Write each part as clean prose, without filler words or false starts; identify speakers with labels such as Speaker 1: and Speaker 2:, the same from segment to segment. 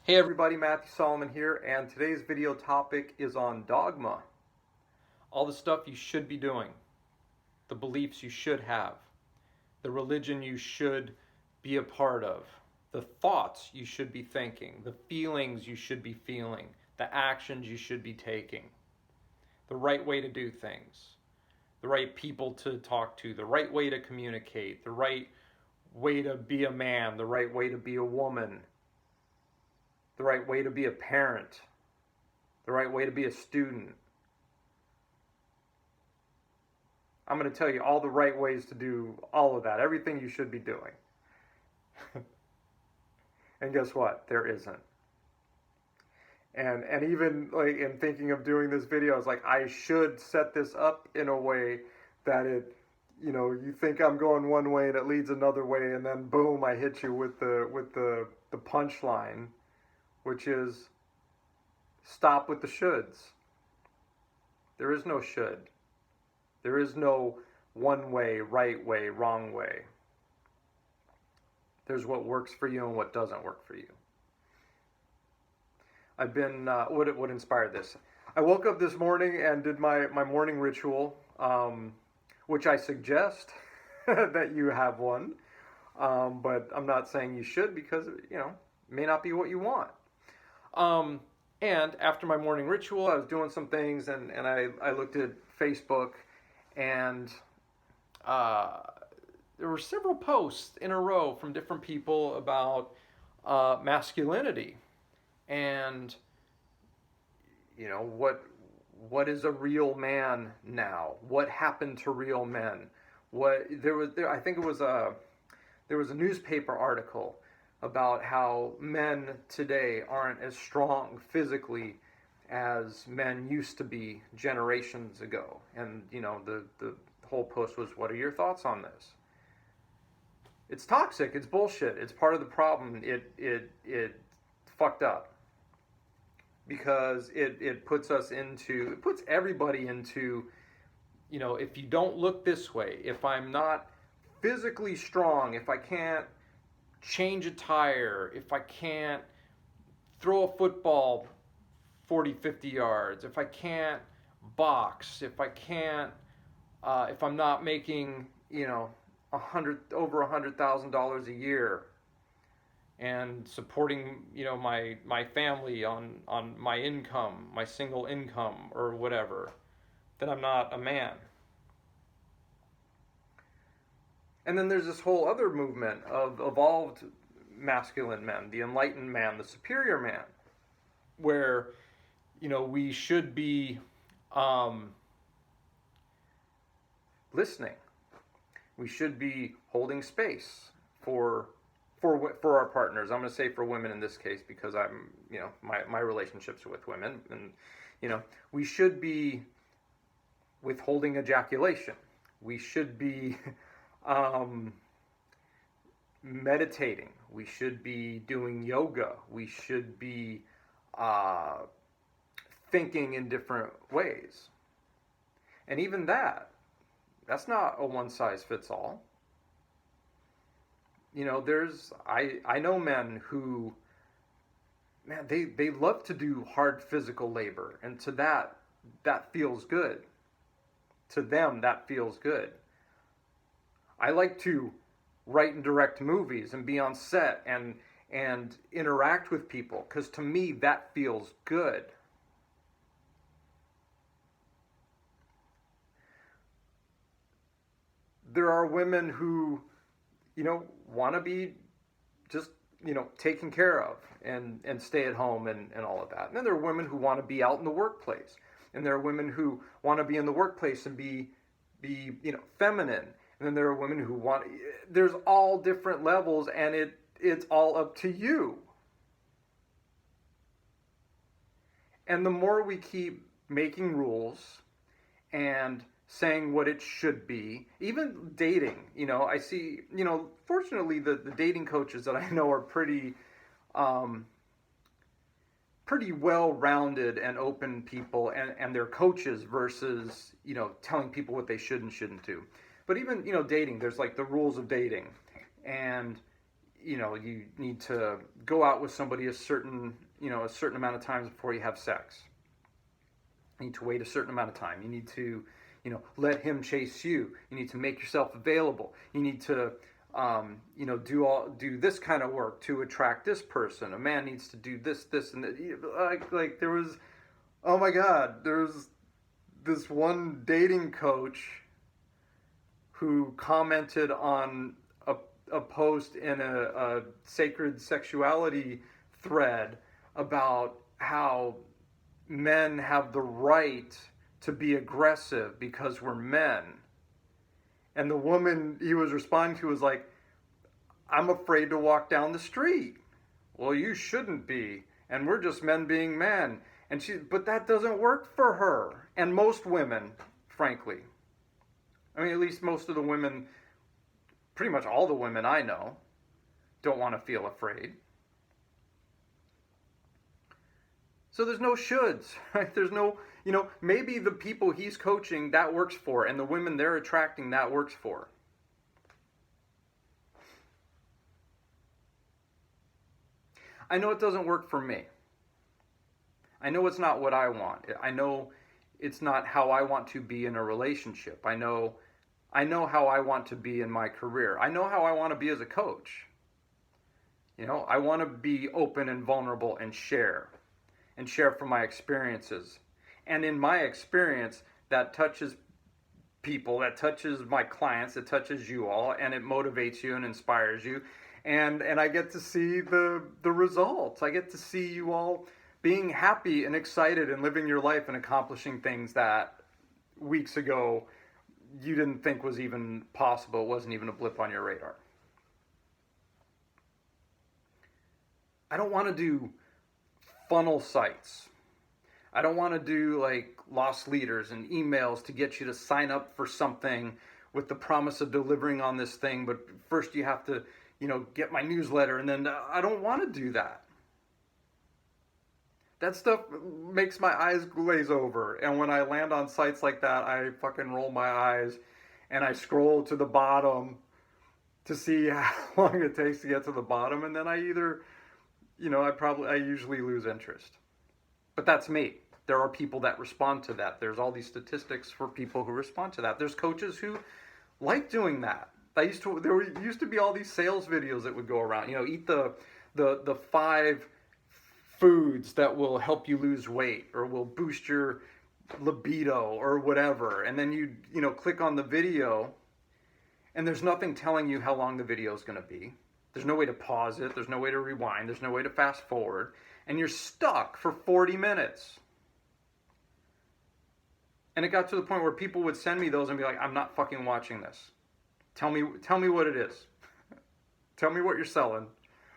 Speaker 1: Hey everybody, Matthew Solomon here, and today's video topic is on dogma. All the stuff you should be doing, the beliefs you should have, the religion you should be a part of, the thoughts you should be thinking, the feelings you should be feeling, the actions you should be taking, the right way to do things, the right people to talk to, the right way to communicate, the right way to be a man, the right way to be a woman, the right way to be a parent, the right way to be a student. I'm going to tell you all the right ways to do all of that, everything you should be doing. And guess what? There isn't. And even like in thinking of doing this video, I was like, I should set this up in a way that you think I'm going one way and it leads another way, and then boom, I hit you with the punchline, which is stop with the shoulds. There is no should. There is no one way, right way, wrong way. There's what works for you and what doesn't work for you. I've been, what inspired this? I woke up this morning and did my morning ritual, which I suggest that you have one, but I'm not saying you should because, it may not be what you want. And after my morning ritual, I was doing some things, and I looked at Facebook, and there were several posts in a row from different people about masculinity, and what is a real man now? What happened to real men? I think there was a newspaper article about how men today aren't as strong physically as men used to be generations ago. And, the whole post was, what are your thoughts on this? It's toxic. It's bullshit. It's part of the problem. It fucked up. Because it puts everybody into, if you don't look this way, if I'm not physically strong, if I can't change a tire, if I can't throw a football 40, 50 yards, if I can't box, if if I'm not making, over $100,000 a year and supporting, my family on my income, my single income or whatever, then I'm not a man. And then there's this whole other movement of evolved masculine men, the enlightened man, the superior man, where, we should be listening. We should be holding space for our partners. I'm going to say for women in this case because I'm, my relationships are with women, and we should be withholding ejaculation. We should be meditating. We should be doing yoga. We should be thinking in different ways. And even that's not a one size fits all. I know men who, they love to do hard physical labor, and to that feels good. To them, that feels good. I like to write and direct movies and be on set and interact with people, because to me that feels good. There are women who, want to be just, taken care of and stay at home and all of that. And then there are women who want to be out in the workplace. And there are women who want to be in the workplace and be feminine. And then there are women who there's all different levels, and it's all up to you. And the more we keep making rules and saying what it should be, even dating, I see, fortunately the dating coaches that I know are pretty well-rounded and open people, and they're coaches versus, telling people what they should and shouldn't do. But even, dating, there's like the rules of dating. And, you need to go out with somebody a certain amount of times before you have sex. You need to wait a certain amount of time. You need to, let him chase you. You need to make yourself available. You need to, do this kind of work to attract this person. A man needs to do this, and that. Like there was, oh my God, there's this one dating coach who commented on a post in a sacred sexuality thread about how men have the right to be aggressive because we're men. And the woman he was responding to was like, I'm afraid to walk down the street. Well, you shouldn't be. And we're just men being men. But that doesn't work for her. And most women, frankly. I mean, at least most of the women, pretty much all the women I know, don't want to feel afraid. So there's no shoulds, right? There's no, maybe the people he's coaching, that works for, and the women they're attracting, that works for. I know it doesn't work for me. I know it's not what I want. I know it's not how I want to be in a relationship. I know how I want to be in my career. I know how I want to be as a coach. I want to be open and vulnerable and share from my experiences. And in my experience, that touches people, that touches my clients, it touches you all, and it motivates you and inspires you. And I get to see the results. I get to see you all being happy and excited and living your life and accomplishing things that weeks ago you didn't think was even possible. It wasn't even a blip on your radar. I don't want to do funnel sites. I don't want to do like lost leaders and emails to get you to sign up for something with the promise of delivering on this thing, but first you have to, get my newsletter, and then I don't want to do that. That stuff makes my eyes glaze over, and when I land on sites like that, I fucking roll my eyes and I scroll to the bottom to see how long it takes to get to the bottom, and then I either, I usually lose interest. But that's me. There are people that respond to that. There's all these statistics for people who respond to that. There's coaches who like doing that. There used to be all these sales videos that would go around. Eat the 5 foods that will help you lose weight or will boost your libido or whatever. And then you click on the video, and there's nothing telling you how long the video is going to be. There's no way to pause it. There's no way to rewind. There's no way to fast forward. And you're stuck for 40 minutes. And it got to the point where people would send me those and be like, I'm not fucking watching this. Tell me what it is. Tell me what you're selling.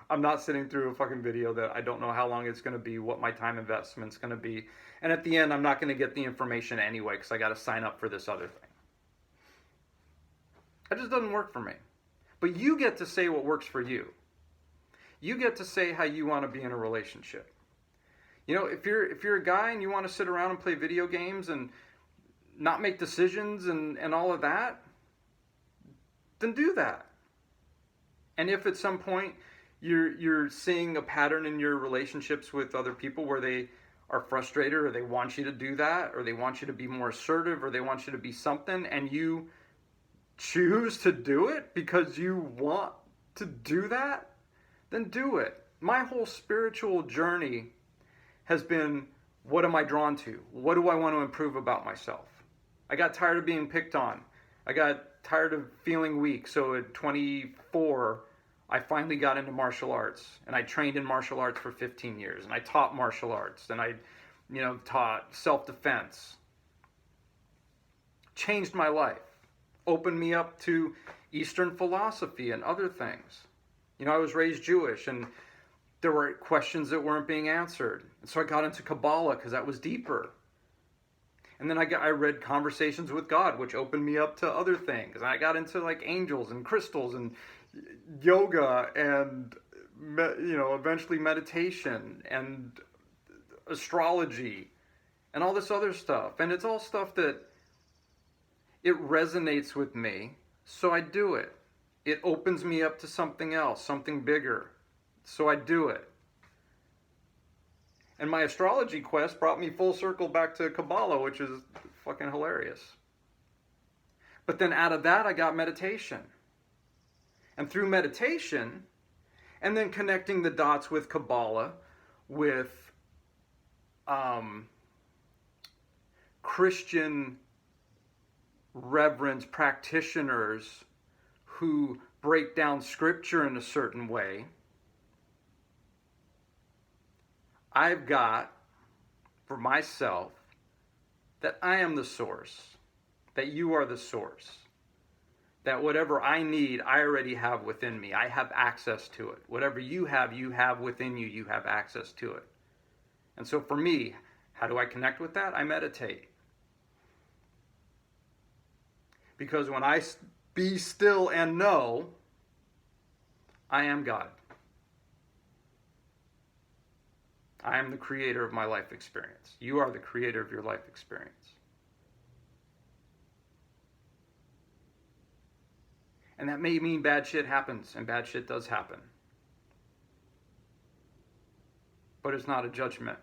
Speaker 1: I'm not sitting through a fucking video that I don't know how long it's going to be, what my time investment's going to be. And at the end, I'm not going to get the information anyway because I got to sign up for this other thing. That just doesn't work for me. But you get to say what works for you. You get to say how you want to be in a relationship. If you're a guy and you want to sit around and play video games and not make decisions and all of that, then do that. And if at some point you're seeing a pattern in your relationships with other people where they are frustrated or they want you to do that or they want you to be more assertive or they want you to be something and you choose to do it because you want to do that, then do it. My whole spiritual journey has been, what am I drawn to? What do I want to improve about myself? I got tired of being picked on. I got tired of feeling weak. So at 24, I finally got into martial arts, and I trained in martial arts for 15 years, and I taught martial arts, and I, taught self-defense. Changed my life. Opened me up to Eastern philosophy and other things. I was raised Jewish, and there were questions that weren't being answered. And so I got into Kabbalah because that was deeper. And then I read Conversations with God, which opened me up to other things. And I got into like angels and crystals and yoga and, eventually meditation and astrology and all this other stuff. And it's all stuff that it resonates with me, so I do it. it opens me up to something else, something bigger. So I do it. And my astrology quest brought me full circle back to Kabbalah, which is fucking hilarious. But then out of that, I got meditation. And through meditation, and then connecting the dots with Kabbalah, with Christian reverends, practitioners who break down scripture in a certain way, I've got for myself that I am the source, that you are the source, that whatever I need, I already have within me. I have access to it. Whatever you have within you, you have access to it. And so for me, how do I connect with that? I meditate. Because when I be still and know, I am God. I am the creator of my life experience. You are the creator of your life experience. And that may mean bad shit happens, and bad shit does happen. But it's not a judgment.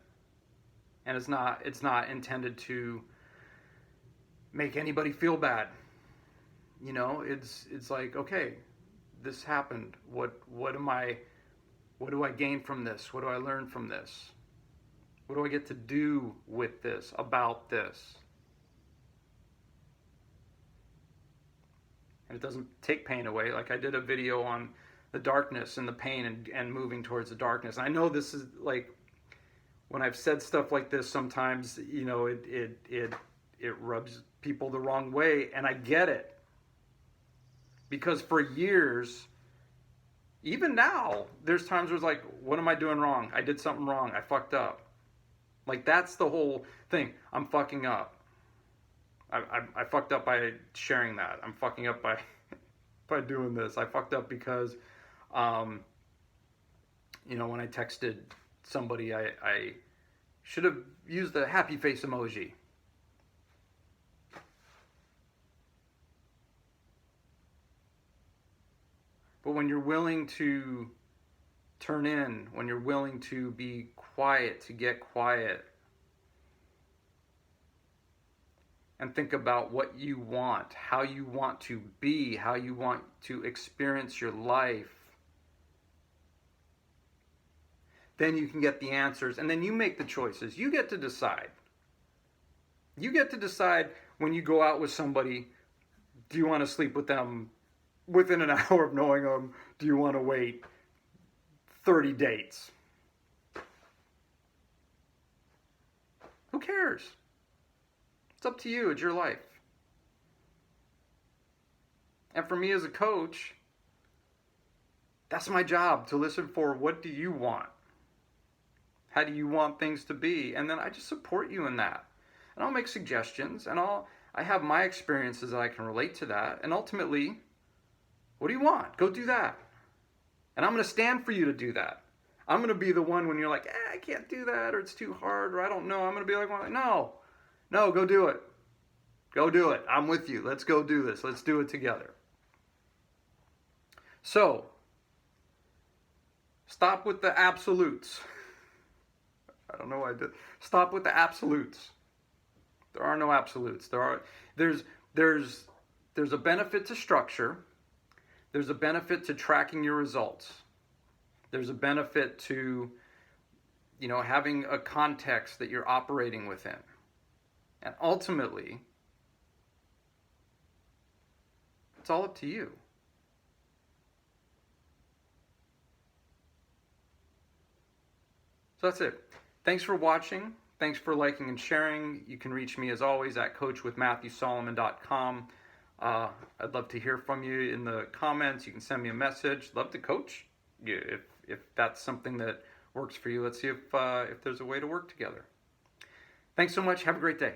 Speaker 1: And it's not intended to make anybody feel bad. You know, it's like, okay, this happened. What do I gain from this? What do I learn from this? What do I get to do with this, about this? And it doesn't take pain away. Like I did a video on the darkness and the pain and moving towards the darkness. And I know this is like, when I've said stuff like this, sometimes, you know, it rubs people the wrong way. And I get it. Because for years, even now, there's times where it's like, what am I doing wrong? I did something wrong. I fucked up. Like, that's the whole thing. I'm fucking up. I fucked up by sharing that. I'm fucking up by by doing this. I fucked up because, you know, when I texted somebody, I should have used the happy face emoji. But when you're willing to turn in, when you're willing to be quiet, to get quiet, and think about what you want, how you want to be, how you want to experience your life, then you can get the answers, and then you make the choices. You get to decide. You get to decide when you go out with somebody, do you want to sleep with them within an hour of knowing them? Do you want to wait 30 dates? Who cares? It's up to you. It's your life. And for me as a coach, that's my job, to listen for what do you want? How do you want things to be? And then I just support you in that. And I'll make suggestions, and I have my experiences that I can relate to that. And ultimately, what do you want? Go do that. And I'm going to stand for you to do that. I'm going to be the one when you're like, I can't do that, or it's too hard, or I don't know. I'm going to be like, well, no, go do it. Go do it. I'm with you. Let's go do this. Let's do it together. So, stop with the absolutes. I don't know why I did. Stop with the absolutes. There are no absolutes. There's a benefit to structure. There's a benefit to tracking your results. There's a benefit to, you know, having a context that you're operating within. And ultimately, it's all up to you. So that's it. Thanks for watching. Thanks for liking and sharing. You can reach me as always at coachwithmatthewsolomon.com. I'd love to hear from you in the comments. You can send me a message. Love to coach you if that's something that works for you. Let's see if there's a way to work together. Thanks so much. Have a great day.